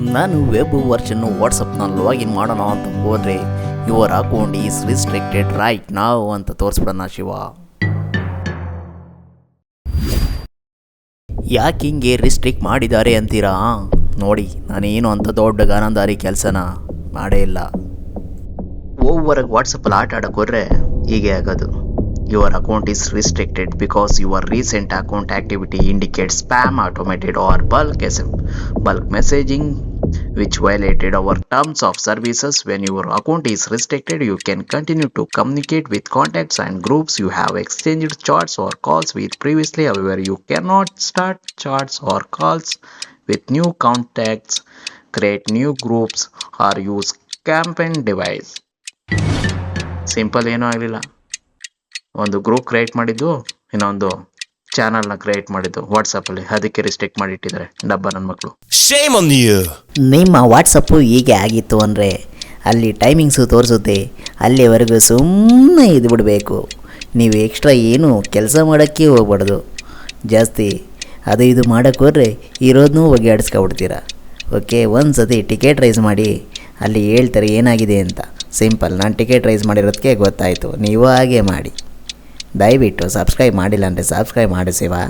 ನಾನು web version ವಾಟ್ಸಪ್ನಲ್ಲಿ login ಮಾಡೋಣ ಅಂತ ಹೋದರೆ your account is restricted right ನಾವು ಅಂತ ತೋರಿಸ್ಬಿಡೋಣ ಶಿವ. ಯಾಕೆ ಹಿಂಗೆ ರಿಸ್ಟ್ರಿಕ್ಟ್ ಮಾಡಿದ್ದಾರೆ ಅಂತೀರಾ? ನೋಡಿ, ನಾನೇನು ಅಂತ ದೊಡ್ಡ ಗಾನಂದಾರಿ ಕೆಲಸನ ಮಾಡೇ ಇಲ್ಲ. ಓವರಾಗಿ ವಾಟ್ಸಪ್ಪಲ್ಲಿ ಆಟ ಆಡೋಕೆ ಹೋದರೆ ಹೀಗೆ ಆಗೋದು. Your account is restricted because your recent account activity indicates spam automated or bulk messaging which violated our terms of services. When your account is restricted, you can continue to communicate with contacts and groups you have exchanged chats or calls with previously. However, you cannot start chats or calls with new contacts, create new groups or use campaign device. Simple ಏನೂ ಆಗಲಿಲ್ಲ. ಒಂದು group create ಮಾಡಿದ್ದು, ಇನ್ನೊಂದು ಚಾನಲ್ನ create ಮಾಡಿದ್ದು ವಾಟ್ಸಪ್ಪಲ್ಲಿ, ಅದಕ್ಕೆ restrict ಮಾಡಿಟ್ಟಿದ್ದಾರೆ ಡಬ್ಬ ನನ್ನ ಮಕ್ಕಳು. Shame on you. ನಿಮ್ಮ ವಾಟ್ಸಪ್ಪು ಹೀಗೆ ಆಗಿತ್ತು ಅಂದರೆ ಅಲ್ಲಿ ಟೈಮಿಂಗ್ಸು ತೋರಿಸುತ್ತೆ, ಅಲ್ಲಿವರೆಗೂ ಸುಮ್ಮನೆ ಇದ್ಬಿಡಬೇಕು. ನೀವು ಎಕ್ಸ್ಟ್ರಾ ಏನು ಕೆಲಸ ಮಾಡೋಕ್ಕೆ ಹೋಗ್ಬಾರ್ದು. ಜಾಸ್ತಿ ಅದು ಇದು ಮಾಡೋಕ್ಕೆ ಹೋದರೆ ಇರೋದನ್ನೂ ಹೋಗಿ ಆಡಿಸ್ಕೊಬಿಡ್ತೀರ. ಓಕೆ, ಒಂದು ಸತಿ ಟಿಕೆಟ್ ರೈಸ್ ಮಾಡಿ, ಅಲ್ಲಿ ಹೇಳ್ತಾರೆ ಏನಾಗಿದೆ ಅಂತ. ಸಿಂಪಲ್, ನಾನು ಟಿಕೆಟ್ ರೈಸ್ ಮಾಡಿರೋದಕ್ಕೆ ಗೊತ್ತಾಯಿತು. ನೀವು ಹಾಗೆ ಮಾಡಿ. ದಯವಿಟ್ಟು ಸಬ್ಸ್ಕ್ರೈಬ್ ಮಾಡಿಲ್ಲ ಅಂದರೆ ಸಬ್ಸ್ಕ್ರೈಬ್ ಮಾಡಿಸಿವಾ.